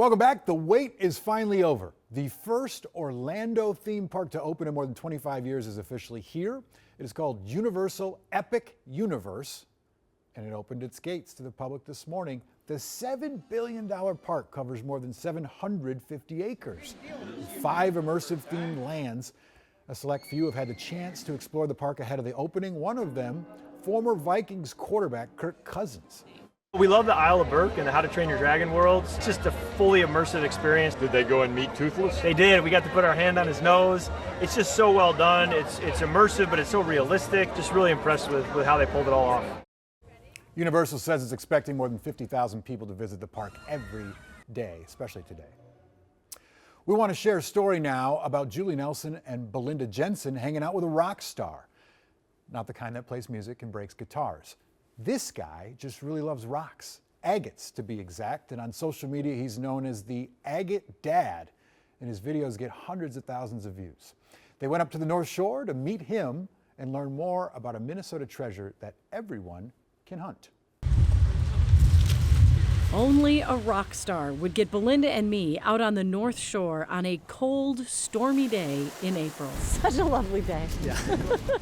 Welcome back. The wait is finally over. The first Orlando theme park to open in more than 25 years is officially here. It is called Universal Epic Universe, and it opened its gates to the public this morning. The $7 billion park covers more than 750 acres, with 5 immersive themed lands. A select few have had the chance to explore the park ahead of the opening. One of them, former Vikings quarterback Kirk Cousins. We love the Isle of Berk and the How to Train Your Dragon worlds. It's just a fully immersive experience. Did they go and meet Toothless? They did. We got to put our hand on his nose. It's just so well done. It's immersive, but it's so realistic. Just really impressed with how they pulled it all off. Universal says it's expecting more than 50,000 people to visit the park every day, especially today. We want to share a story now about Julie Nelson and Belinda Jensen hanging out with a rock star. Not the kind that plays music and breaks guitars. This guy just really loves rocks, agates to be exact, and on social media he's known as the Agate Dad, and his videos get hundreds of thousands of views. They went up to the North Shore to meet him and learn more about a Minnesota treasure that everyone can hunt. Only a rock star would get Belinda and me out on the North Shore on a cold, stormy day in April. Such a lovely day. Yeah.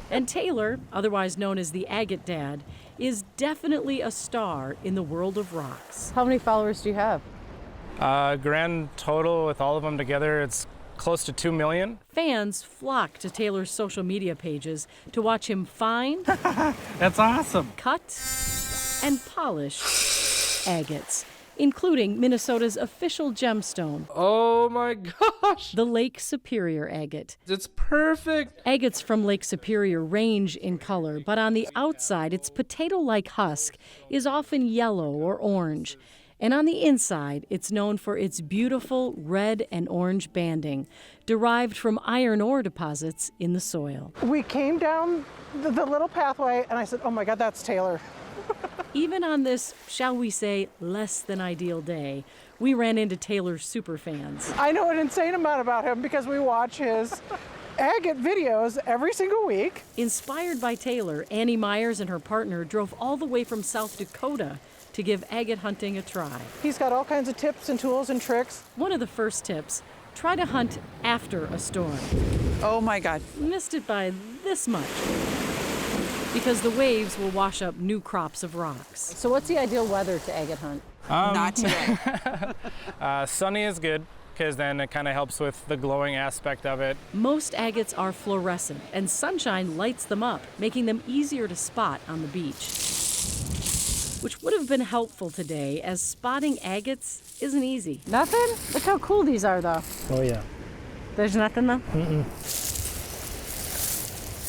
And Taylor, otherwise known as the Agate Dad, is definitely a star in the world of rocks. How many followers do you have? Grand total with all of them together, it's close to 2 million. Fans flock to Taylor's social media pages to watch him find, That's awesome. cut, and polish agates, including Minnesota's official gemstone, Oh my gosh, the Lake Superior agate. it's perfect. Agates from Lake Superior range in color, but on the outside, its potato-like husk is often yellow or orange. And on the inside, it's known for its beautiful red and orange banding, derived from iron ore deposits in the soil. We came down the little pathway, and I said, oh my God, that's Taylor. Even on this, shall we say, less than ideal day, we ran into Taylor's superfans. I know an insane amount about him because we watch his agate videos every single week. Inspired by Taylor, Annie Myers and her partner drove all the way from South Dakota to give agate hunting a try. He's got all kinds of tips and tools and tricks. One of the first tips, try to hunt after a storm. Oh my God. Missed it by this much, because the waves will wash up new crops of rocks. So what's the ideal weather to agate hunt? Not today. Sunny is good, because then it kind of helps with the glowing aspect of it. Most agates are fluorescent, and sunshine lights them up, making them easier to spot on the beach. Which would have been helpful today, as spotting agates isn't easy. Nothing? Look how cool these are, though. Oh yeah. There's nothing, though?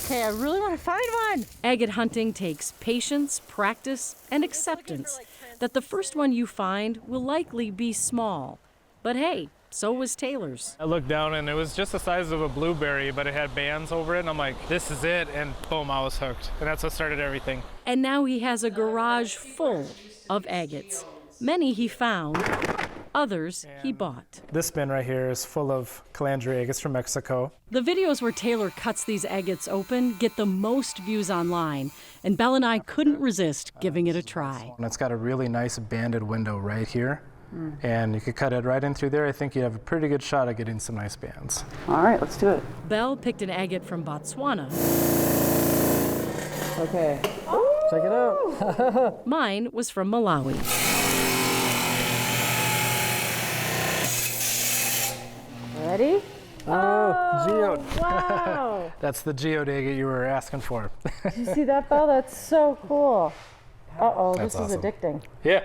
Okay, I really want to find one. Agate hunting takes patience, practice, and acceptance that the first one you find will likely be small. But hey, so was Taylor's. I looked down and it was just the size of a blueberry, but it had bands over it, and I'm like, this is it, and boom, I was hooked. And that's what started everything. And now he has a garage full of agates. Many he found, others he bought. This bin right here is full of calandria agates from Mexico. The videos where Taylor cuts these agates open get the most views online, and Belle and I couldn't resist giving it a try. And it's got a really nice banded window right here. And you could cut it right in through there. I think you have a pretty good shot at getting some nice bands. All right, let's do it. Belle picked an agate from Botswana. Okay, check it out. Mine was from Malawi. Ready? Oh, geode. Wow. That's the geode agate you were asking for. Did you see that, Belle? That's so cool. Uh-oh, That's this is awesome. addicting. Yeah.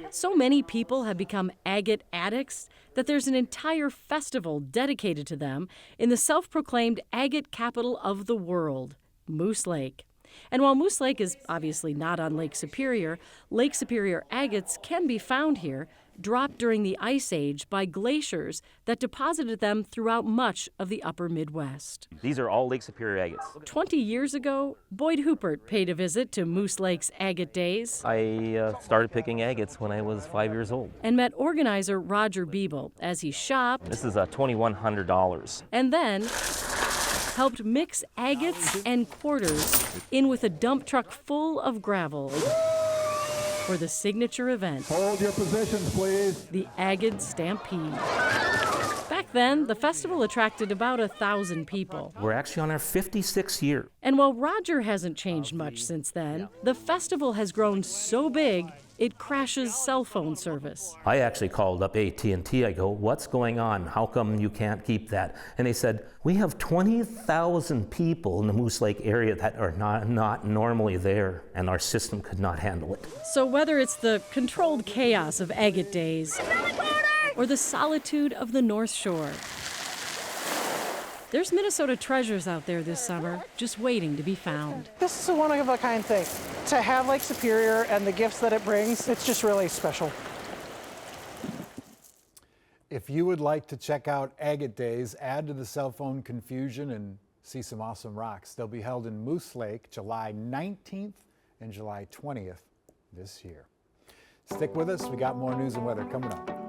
So many people have become agate addicts that there's an entire festival dedicated to them in the self-proclaimed agate capital of the world, Moose Lake. And while Moose Lake is obviously not on Lake Superior agates can be found here, dropped during the Ice Age by glaciers that deposited them throughout much of the upper Midwest. These are all Lake Superior agates. 20 years ago, Boyd Hoopert paid a visit to Moose Lake's Agate Days I started picking agates when I was 5 years old. and met organizer Roger Biebel as he shopped This is $2,100. and then helped mix agates and quarters in with a dump truck full of gravel. for the signature event, Hold your positions, please. the Agate Stampede. Back then, the festival attracted about 1,000 people. We're actually on our 56th year. And while Roger hasn't changed much since then, the festival has grown so big it crashes cell phone service. I actually called up AT&T. I go, what's going on? How come you can't keep that? And they said, we have 20,000 people in the Moose Lake area that are not normally there, and our system could not handle it. So whether it's the controlled chaos of Agate Days or the solitude of the North Shore, there's Minnesota treasures out there this summer just waiting to be found. This is a one-of-a-kind thing. To have Lake Superior and the gifts that it brings, it's just really special. If you would like to check out Agate Days, add to the cell phone confusion and see some awesome rocks, they'll be held in Moose Lake July 19th and July 20th this year. Stick with us, we got more news and weather coming up.